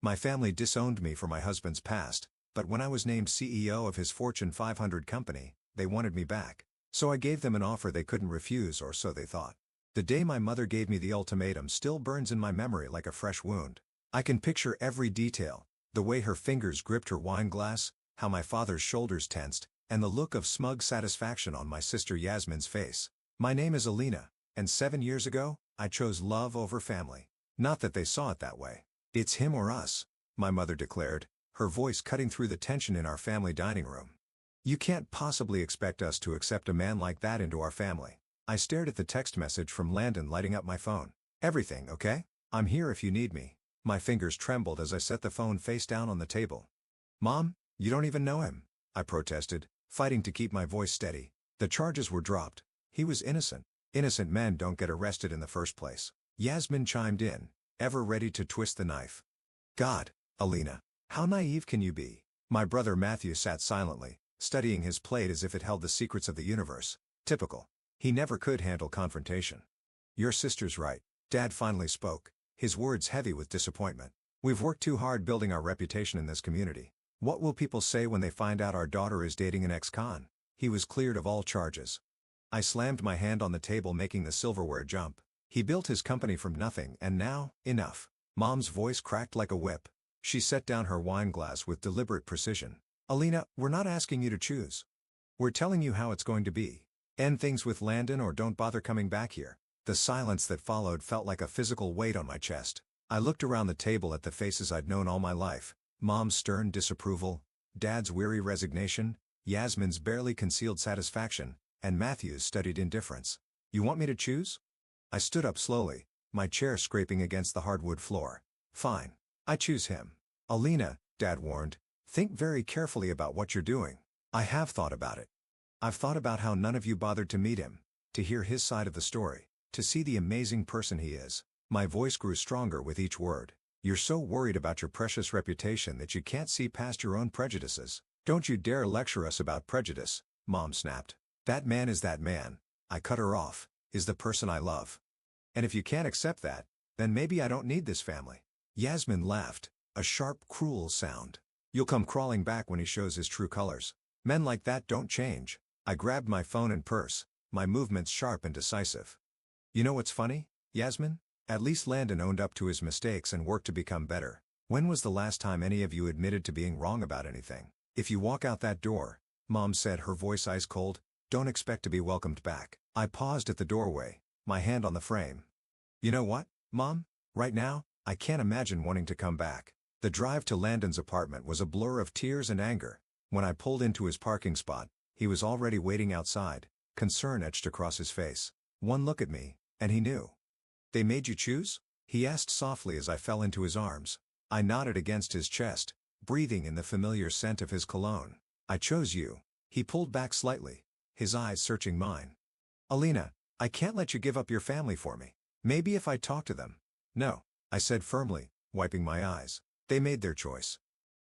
My family disowned me for my husband's past, but when I was named CEO of his Fortune 500 company, they wanted me back. So I gave them an offer they couldn't refuse, or so they thought. The day my mother gave me the ultimatum still burns in my memory like a fresh wound. I can picture every detail, the way her fingers gripped her wine glass, how my father's shoulders tensed, and the look of smug satisfaction on my sister Yasmin's face. My name is Alina, and 7 years ago, I chose love over family. Not that they saw it that way. It's him or us, my mother declared, her voice cutting through the tension in our family dining room. You can't possibly expect us to accept a man like that into our family. I stared at the text message from Landon lighting up my phone. Everything okay? I'm here if you need me. My fingers trembled as I set the phone face down on the table. Mom, you don't even know him, I protested, fighting to keep my voice steady. The charges were dropped. He was innocent. Innocent men don't get arrested in the first place. Yasmin chimed in, ever ready to twist the knife. God, Alina, how naive can you be? My brother Matthew sat silently, studying his plate as if it held the secrets of the universe. Typical. He never could handle confrontation. Your sister's right, Dad finally spoke, his words heavy with disappointment. We've worked too hard building our reputation in this community. What will people say when they find out our daughter is dating an ex-con? He was cleared of all charges. I slammed my hand on the table, making the silverware jump. He built his company from nothing, and now, enough. Mom's voice cracked like a whip. She set down her wine glass with deliberate precision. Alina, we're not asking you to choose. We're telling you how it's going to be. End things with Landon or don't bother coming back here. The silence that followed felt like a physical weight on my chest. I looked around the table at the faces I'd known all my life. Mom's stern disapproval, Dad's weary resignation, Yasmin's barely concealed satisfaction, and Matthew's studied indifference. You want me to choose? I stood up slowly, my chair scraping against the hardwood floor. Fine. I choose him. Alina, Dad warned, think very carefully about what you're doing. I have thought about it. I've thought about how none of you bothered to meet him, to hear his side of the story, to see the amazing person he is. My voice grew stronger with each word. You're so worried about your precious reputation that you can't see past your own prejudices. Don't you dare lecture us about prejudice, Mom snapped. That man is that man, I cut her off, is the person I love. And if you can't accept that, then maybe I don't need this family. Yasmin laughed, a sharp, cruel sound. You'll come crawling back when he shows his true colors. Men like that don't change. I grabbed my phone and purse, my movements sharp and decisive. You know what's funny, Yasmin? At least Landon owned up to his mistakes and worked to become better. When was the last time any of you admitted to being wrong about anything? If you walk out that door, Mom said, her voice ice cold, don't expect to be welcomed back. I paused at the doorway, my hand on the frame. You know what, Mom? Right now, I can't imagine wanting to come back. The drive to Landon's apartment was a blur of tears and anger. When I pulled into his parking spot, he was already waiting outside, concern etched across his face. One look at me, and he knew. They made you choose? He asked softly as I fell into his arms. I nodded against his chest, breathing in the familiar scent of his cologne. I chose you. He pulled back slightly, his eyes searching mine. Alina, I can't let you give up your family for me. Maybe if I talk to them. No, I said firmly, wiping my eyes. They made their choice.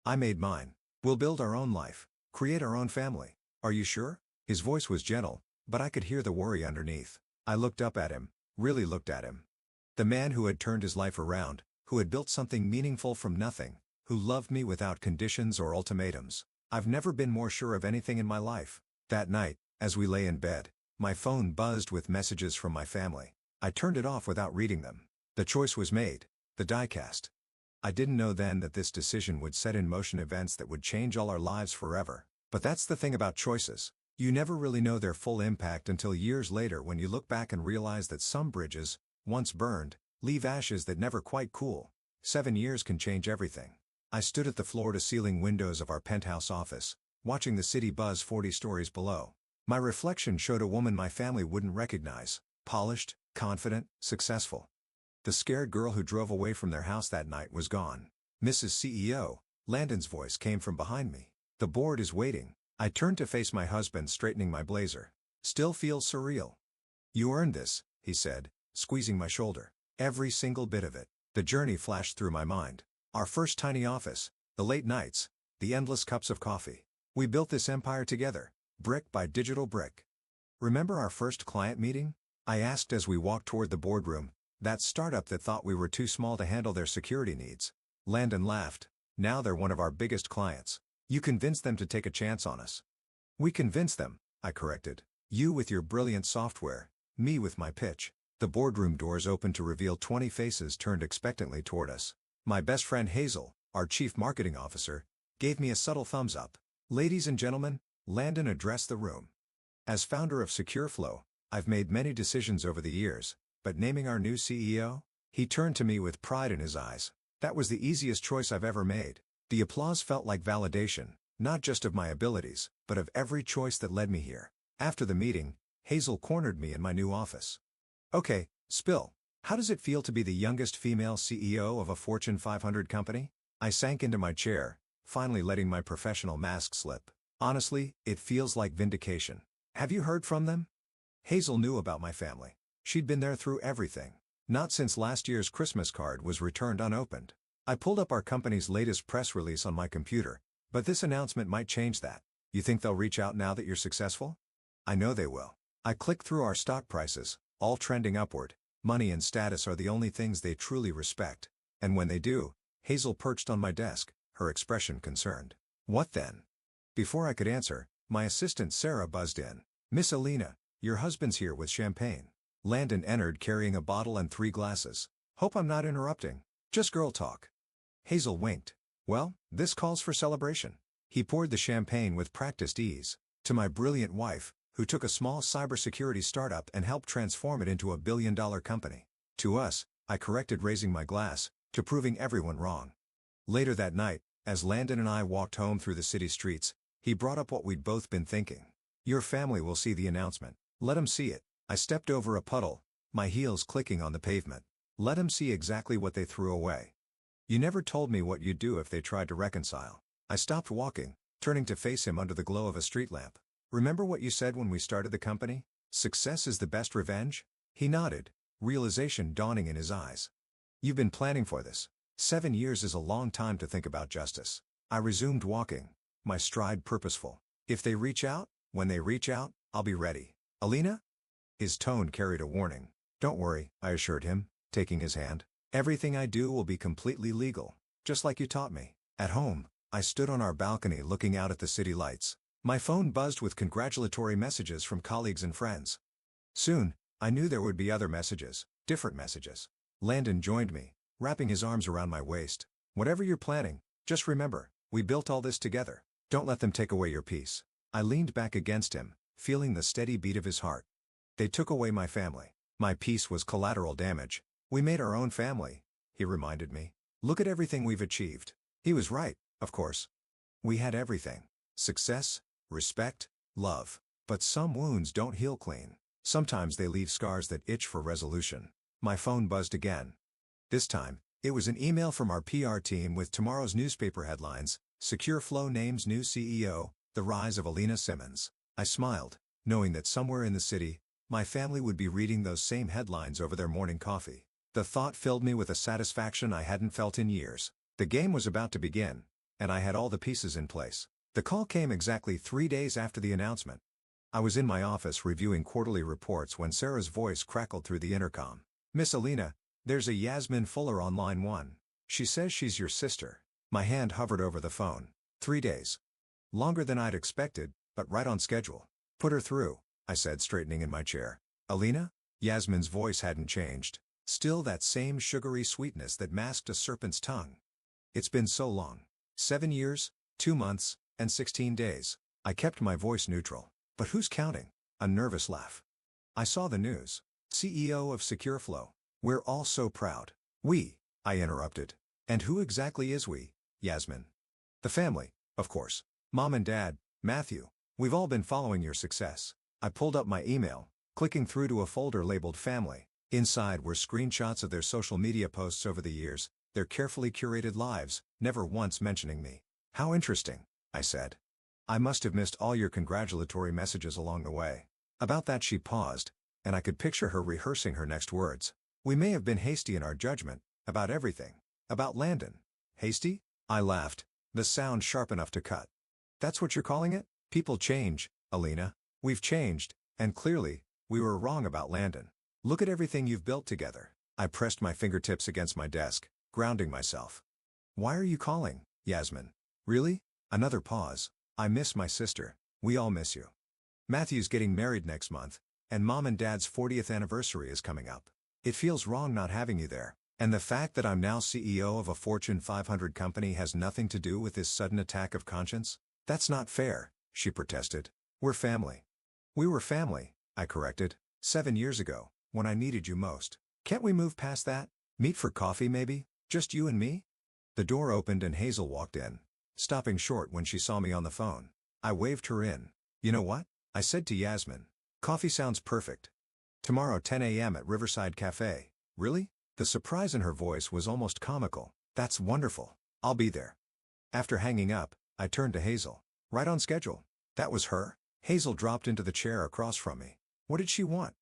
I made mine. We'll build our own life, create our own family. Are you sure? His voice was gentle, but I could hear the worry underneath. I looked up at him, really looked at him. The man who had turned his life around, who had built something meaningful from nothing, who loved me without conditions or ultimatums. I've never been more sure of anything in my life. That night, as we lay in bed, my phone buzzed with messages from my family. I turned it off without reading them. The choice was made, the die cast. I didn't know then that this decision would set in motion events that would change all our lives forever. But that's the thing about choices. You never really know their full impact until years later, when you look back and realize that some bridges, once burned, leave ashes that never quite cool. 7 years can change everything. I stood at the floor-to-ceiling windows of our penthouse office, watching the city buzz 40 stories below. My reflection showed a woman my family wouldn't recognize, polished, confident, successful. The scared girl who drove away from their house that night was gone. Mrs. CEO, Landon's voice came from behind me. The board is waiting. I turned to face my husband, straightening my blazer. Still feels surreal. You earned this, he said, squeezing my shoulder. Every single bit of it. The journey flashed through my mind. Our first tiny office, the late nights, the endless cups of coffee. We built this empire together, brick by digital brick. Remember our first client meeting? I asked as we walked toward the boardroom, that startup that thought we were too small to handle their security needs. Landon laughed. Now they're one of our biggest clients. You convinced them to take a chance on us. We convinced them, I corrected. You with your brilliant software, me with my pitch. The boardroom doors opened to reveal 20 faces turned expectantly toward us. My best friend Hazel, our chief marketing officer, gave me a subtle thumbs up. Ladies and gentlemen, Landon addressed the room. As founder of SecureFlow, I've made many decisions over the years, but naming our new CEO? He turned to me with pride in his eyes. That was the easiest choice I've ever made. The applause felt like validation, not just of my abilities, but of every choice that led me here. After the meeting, Hazel cornered me in my new office. Okay, spill. How does it feel to be the youngest female CEO of a Fortune 500 company? I sank into my chair, finally letting my professional mask slip. Honestly, it feels like vindication. Have you heard from them? Hazel knew about my family. She'd been there through everything. Not since last year's Christmas card was returned unopened. I pulled up our company's latest press release on my computer, but this announcement might change that. You think they'll reach out now that you're successful? I know they will. I clicked through our stock prices, all trending upward. Money and status are the only things they truly respect. And when they do, Hazel perched on my desk, her expression concerned. What then? Before I could answer, my assistant Sarah buzzed in. Miss Alina, your husband's here with champagne. Landon entered carrying a bottle and 3 glasses. Hope I'm not interrupting. Just girl talk. Hazel winked. Well, this calls for celebration. He poured the champagne with practiced ease. To my brilliant wife, who took a small cybersecurity startup and helped transform it into a billion-dollar company. To us, I corrected raising my glass, to proving everyone wrong. Later that night, as Landon and I walked home through the city streets, he brought up what we'd both been thinking. Your family will see the announcement. Let 'em see it. I stepped over a puddle, my heels clicking on the pavement. Let 'em see exactly what they threw away. You never told me what you'd do if they tried to reconcile. I stopped walking, turning to face him under the glow of a street lamp. Remember what you said when we started the company? Success is the best revenge? He nodded, realization dawning in his eyes. You've been planning for this. 7 years is a long time to think about justice. I resumed walking, my stride purposeful. If they reach out, when they reach out, I'll be ready. Alina? His tone carried a warning. Don't worry, I assured him, taking his hand. Everything I do will be completely legal, just like you taught me. At home, I stood on our balcony looking out at the city lights. My phone buzzed with congratulatory messages from colleagues and friends. Soon, I knew there would be other messages, different messages. Landon joined me, wrapping his arms around my waist. Whatever you're planning, just remember, we built all this together. Don't let them take away your peace. I leaned back against him, feeling the steady beat of his heart. They took away my family. My peace was collateral damage. We made our own family, he reminded me. Look at everything we've achieved. He was right, of course. We had everything. Success, respect, love. But some wounds don't heal clean. Sometimes they leave scars that itch for resolution. My phone buzzed again. This time, it was an email from our PR team with tomorrow's newspaper headlines. SecureFlow names new CEO, the rise of Alina Simmons. I smiled, knowing that somewhere in the city, my family would be reading those same headlines over their morning coffee. The thought filled me with a satisfaction I hadn't felt in years. The game was about to begin, and I had all the pieces in place. The call came exactly 3 days after the announcement. I was in my office reviewing quarterly reports when Sarah's voice crackled through the intercom. Miss Alina, there's a Yasmin Fuller on line 1. She says she's your sister. My hand hovered over the phone. 3 days. Longer than I'd expected, but right on schedule. Put her through, I said, straightening in my chair. Alina? Yasmin's voice hadn't changed. Still that same sugary sweetness that masked a serpent's tongue. It's been so long. 7 years, 2 months, and 16 days. I kept my voice neutral. But who's counting? A nervous laugh. I saw the news. CEO of SecureFlow. We're all so proud. We, I interrupted. And who exactly is we, Yasmin? The family, of course. Mom and Dad, Matthew. We've all been following your success. I pulled up my email, clicking through to a folder labeled Family. Inside were screenshots of their social media posts over the years, their carefully curated lives, never once mentioning me. How interesting, I said. I must have missed all your congratulatory messages along the way. About that she paused, and I could picture her rehearsing her next words. We may have been hasty in our judgment, about everything. About Landon. Hasty? I laughed, the sound sharp enough to cut. That's what you're calling it? People change, Alina. We've changed, and clearly, we were wrong about Landon. Look at everything you've built together. I pressed my fingertips against my desk, grounding myself. Why are you calling, Yasmin? Really? Another pause. I miss my sister. We all miss you. Matthew's getting married next month, and Mom and Dad's 40th anniversary is coming up. It feels wrong not having you there. And the fact that I'm now CEO of a Fortune 500 company has nothing to do with this sudden attack of conscience? That's not fair, she protested. We're family. We were family, I corrected, 7 years ago, when I needed you most. Can't we move past that? Meet for coffee maybe? Just you and me? The door opened and Hazel walked in, stopping short when she saw me on the phone. I waved her in. You know what? I said to Yasmin. Coffee sounds perfect. Tomorrow 10 a.m. at Riverside Cafe. Really? The surprise in her voice was almost comical. That's wonderful. I'll be there. After hanging up, I turned to Hazel. Right on schedule. That was her? Hazel dropped into the chair across from me. What did she want?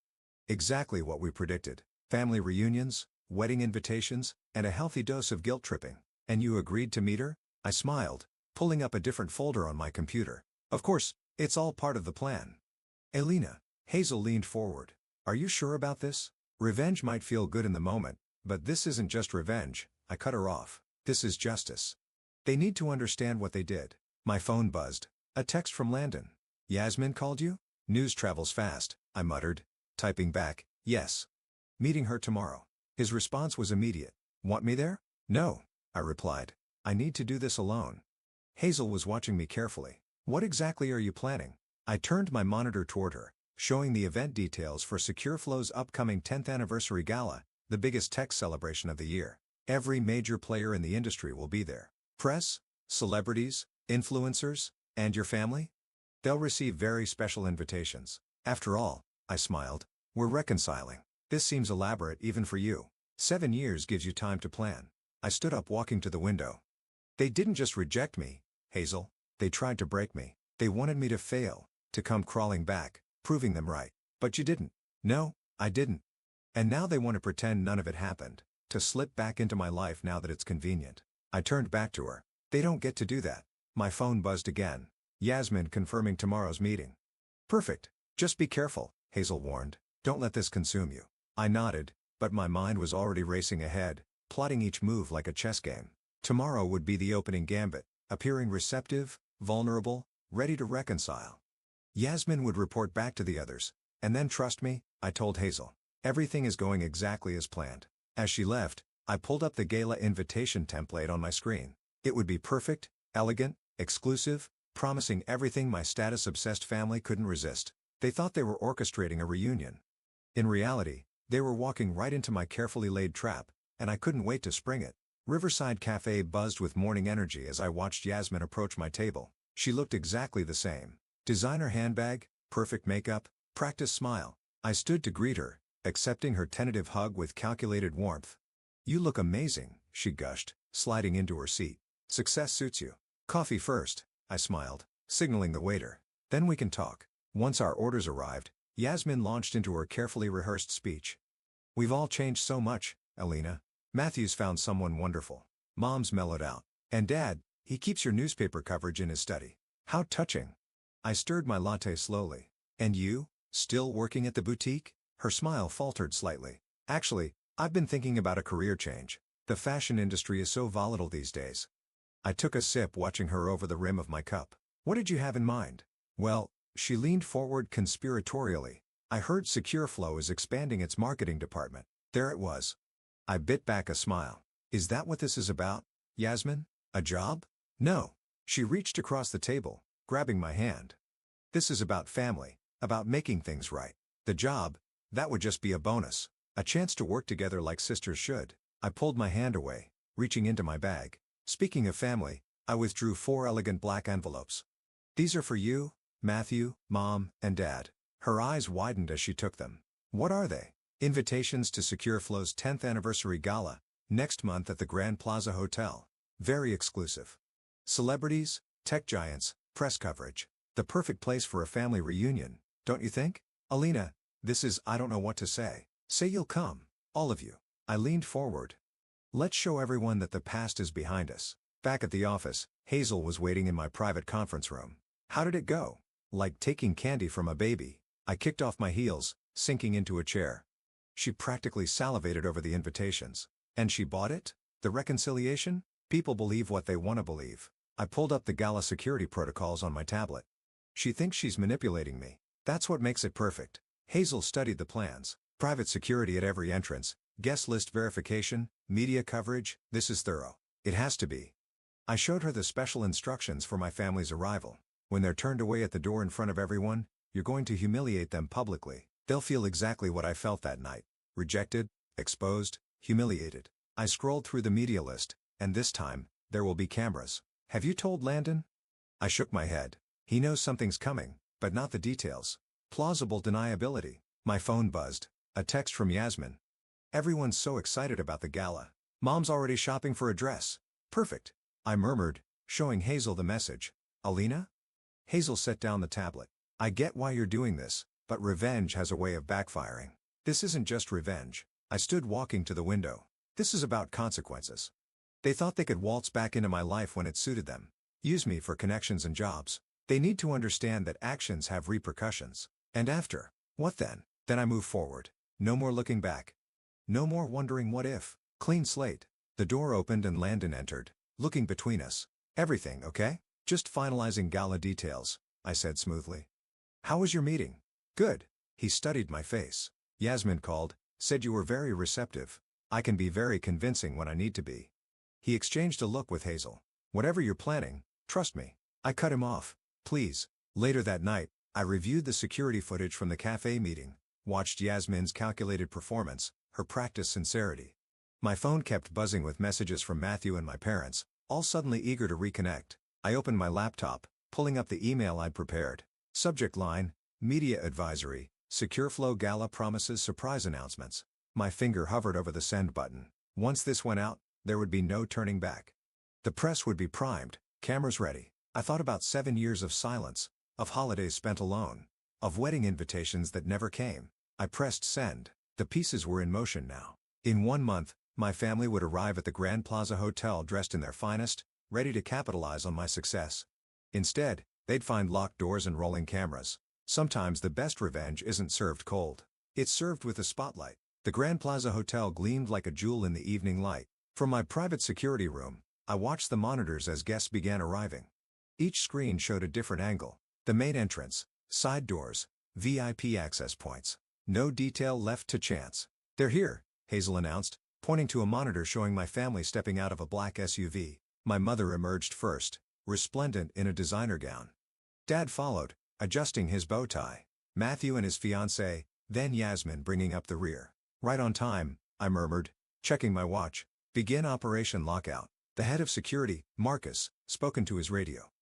Exactly what we predicted. Family reunions, wedding invitations, and a healthy dose of guilt tripping. And you agreed to meet her? I smiled, pulling up a different folder on my computer. Of course, it's all part of the plan. Elena. Hazel leaned forward. Are you sure about this? Revenge might feel good in the moment, but this isn't just revenge. I cut her off. This is justice. They need to understand what they did. My phone buzzed. A text from Landon. Yasmin called you? News travels fast, I muttered, typing back, yes. Meeting her tomorrow. His response was immediate. Want me there? No, I replied. I need to do this alone. Hazel was watching me carefully. What exactly are you planning? I turned my monitor toward her, showing the event details for SecureFlow's upcoming 10th anniversary gala, the biggest tech celebration of the year. Every major player in the industry will be there. Press, celebrities, influencers, and your family? They'll receive very special invitations. After all, I smiled, we're reconciling. This seems elaborate even for you. 7 years gives you time to plan. I stood up walking to the window. They didn't just reject me, Hazel. They tried to break me. They wanted me to fail, to come crawling back, proving them right. But you didn't. No, I didn't. And now they want to pretend none of it happened, to slip back into my life now that it's convenient. I turned back to her. They don't get to do that. My phone buzzed again. Yasmin confirming tomorrow's meeting. Perfect. Just be careful, Hazel warned. Don't let this consume you. I nodded, but my mind was already racing ahead, plotting each move like a chess game. Tomorrow would be the opening gambit, appearing receptive, vulnerable, ready to reconcile. Yasmin would report back to the others, and then trust me, I told Hazel. Everything is going exactly as planned. As she left, I pulled up the gala invitation template on my screen. It would be perfect, elegant, exclusive, promising everything my status-obsessed family couldn't resist. They thought they were orchestrating a reunion. In reality, they were walking right into my carefully laid trap, and I couldn't wait to spring it. Riverside Cafe buzzed with morning energy as I watched Yasmin approach my table. She looked exactly the same. Designer handbag, perfect makeup, practiced smile. I stood to greet her, accepting her tentative hug with calculated warmth. You look amazing, she gushed, sliding into her seat. Success suits you. Coffee first, I smiled, signaling the waiter. Then we can talk. Once our orders arrived, Yasmin launched into her carefully rehearsed speech. We've all changed so much, Elena. Matthew's found someone wonderful. Mom's mellowed out. And Dad, he keeps your newspaper coverage in his study. How touching. I stirred my latte slowly. And you, still working at the boutique? Her smile faltered slightly. Actually, I've been thinking about a career change. The fashion industry is so volatile these days. I took a sip watching her over the rim of my cup. What did you have in mind? Well, she leaned forward conspiratorially. I heard SecureFlow is expanding its marketing department. There it was. I bit back a smile. Is that what this is about, Yasmin? A job? No. She reached across the table, grabbing my hand. This is about family, about making things right. The job, that would just be a bonus. A chance to work together like sisters should. I pulled my hand away, reaching into my bag. Speaking of family, I withdrew 4 elegant black envelopes. These are for you, Matthew, Mom, and Dad. Her eyes widened as she took them. What are they? Invitations to SecureFlow's 10th anniversary gala, next month at the Grand Plaza Hotel. Very exclusive. Celebrities, tech giants, press coverage. The perfect place for a family reunion, don't you think? Alina, this is I don't know what to say. Say you'll come. All of you. I leaned forward. Let's show everyone that the past is behind us. Back at the office, Hazel was waiting in my private conference room. How did it go? Like taking candy from a baby. I kicked off my heels, sinking into a chair. She practically salivated over the invitations. And she bought it? The reconciliation? People believe what they want to believe. I pulled up the gala security protocols on my tablet. She thinks she's manipulating me. That's what makes it perfect. Hazel studied the plans. Private security at every entrance, guest list verification, media coverage, this is thorough. It has to be. I showed her the special instructions for my family's arrival. When they're turned away at the door in front of everyone, you're going to humiliate them publicly. They'll feel exactly what I felt that night. Rejected, exposed, humiliated. I scrolled through the media list, and this time, there will be cameras. Have you told Landon? I shook my head. He knows something's coming, but not the details. Plausible deniability. My phone buzzed. A text from Yasmin. Everyone's so excited about the gala. Mom's already shopping for a dress. Perfect. I murmured, showing Hazel the message. Alina? Hazel set down the tablet. I get why you're doing this, but revenge has a way of backfiring. This isn't just revenge. I stood walking to the window. This is about consequences. They thought they could waltz back into my life when it suited them. Use me for connections and jobs. They need to understand that actions have repercussions. And after, what then? Then I move forward. No more looking back. No more wondering what if. Clean slate. The door opened and Landon entered, looking between us. Everything okay? Just finalizing gala details, I said smoothly. How was your meeting? Good. He studied my face. Yasmin called, said you were very receptive. I can be very convincing when I need to be. He exchanged a look with Hazel. Whatever you're planning, trust me. I cut him off. Please. Later that night, I reviewed the security footage from the cafe meeting, watched Yasmin's calculated performance, her practiced sincerity. My phone kept buzzing with messages from Matthew and my parents, all suddenly eager to reconnect. I opened my laptop, pulling up the email I'd prepared. Subject line, Media Advisory, Secure Flow Gala Promises Surprise Announcements. My finger hovered over the send button. Once this went out, there would be no turning back. The press would be primed, cameras ready. I thought about 7 years of silence, of holidays spent alone, of wedding invitations that never came. I pressed send. The pieces were in motion now. In 1 month, my family would arrive at the Grand Plaza Hotel dressed in their finest, ready to capitalize on my success. Instead, they'd find locked doors and rolling cameras. Sometimes the best revenge isn't served cold. It's served with a spotlight. The Grand Plaza Hotel gleamed like a jewel in the evening light. From my private security room, I watched the monitors as guests began arriving. Each screen showed a different angle. The main entrance, side doors, VIP access points. No detail left to chance. They're here, Hazel announced, pointing to a monitor showing my family stepping out of a black SUV. My mother emerged first, resplendent in a designer gown. Dad followed, adjusting his bow tie. Matthew and his fiancée, then Yasmin bringing up the rear. Right on time, I murmured, checking my watch. Begin Operation Lockout. The head of security, Marcus, spoke into his radio.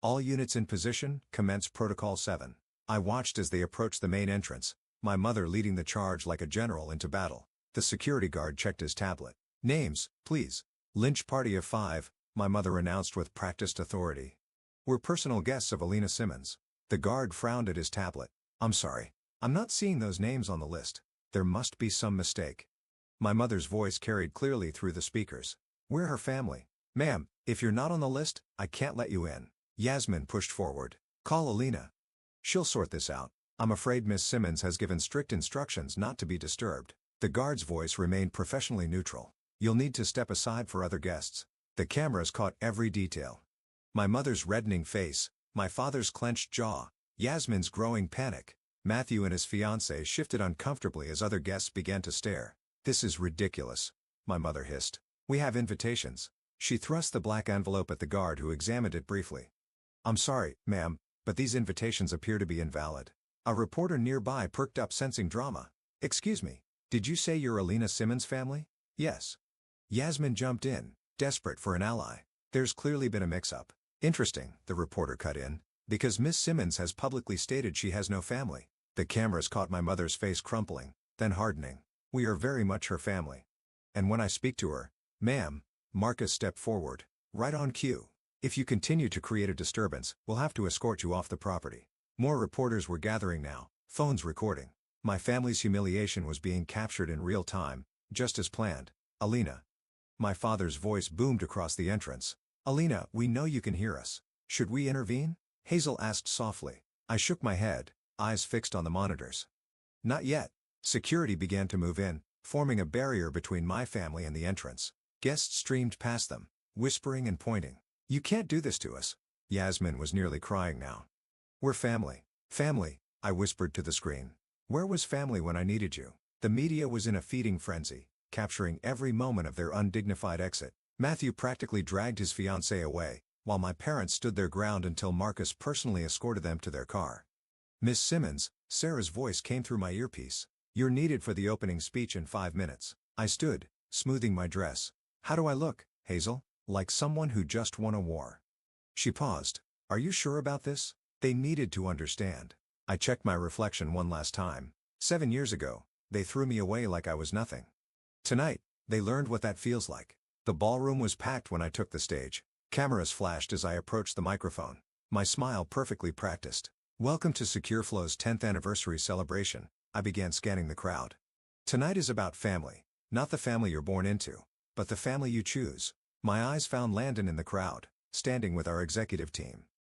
All units in position, commence Protocol 7. I watched as they approached the main entrance, my mother leading the charge like a general into battle. The security guard checked his tablet. Names, please. Lynch party of 5, my mother announced with practiced authority. We're personal guests of Alina Simmons. The guard frowned at his tablet. I'm sorry. I'm not seeing those names on the list. There must be some mistake. My mother's voice carried clearly through the speakers. We're her family. Ma'am, if you're not on the list, I can't let you in. Yasmin pushed forward. Call Alina. She'll sort this out. I'm afraid Miss Simmons has given strict instructions not to be disturbed. The guard's voice remained professionally neutral. You'll need to step aside for other guests. The cameras caught every detail. My mother's reddening face, my father's clenched jaw, Yasmin's growing panic. Matthew and his fiancée shifted uncomfortably as other guests began to stare. This is ridiculous, my mother hissed. We have invitations. She thrust the black envelope at the guard who examined it briefly. I'm sorry, ma'am, but these invitations appear to be invalid. A reporter nearby perked up sensing drama. Excuse me, did you say you're Alina Simmons' family? Yes. Yasmin jumped in, desperate for an ally. There's clearly been a mix-up. Interesting, the reporter cut in, because Miss Simmons has publicly stated she has no family. The cameras caught my mother's face crumpling, then hardening. We are very much her family. And when I speak to her, ma'am, Marcus stepped forward, right on cue. If you continue to create a disturbance, we'll have to escort you off the property. More reporters were gathering now, phones recording. My family's humiliation was being captured in real time, just as planned. Alina. My father's voice boomed across the entrance. Alina, we know you can hear us. Should we intervene? Hazel asked softly. I shook my head, eyes fixed on the monitors. Not yet. Security began to move in, forming a barrier between my family and the entrance. Guests streamed past them, whispering and pointing. "You can't do this to us." Yasmin was nearly crying now. "We're family." "Family," I whispered to the screen. Where was family when I needed you? The media was in a feeding frenzy, capturing every moment of their undignified exit. Matthew practically dragged his fiancée away, while my parents stood their ground until Marcus personally escorted them to their car. "Miss Simmons," Sarah's voice came through my earpiece. "You're needed for the opening speech in 5 minutes." I stood, smoothing my dress. "How do I look, Hazel?" "Like someone who just won a war." She paused. "Are you sure about this?" They needed to understand. I checked my reflection one last time. 7 years ago, they threw me away like I was nothing. Tonight, they learned what that feels like. The ballroom was packed when I took the stage. Cameras flashed as I approached the microphone. My smile perfectly practiced. "Welcome to SecureFlow's 10th anniversary celebration." I began scanning the crowd. "Tonight is about family. Not the family you're born into, but the family you choose." My eyes found Landon in the crowd, standing with our executive team.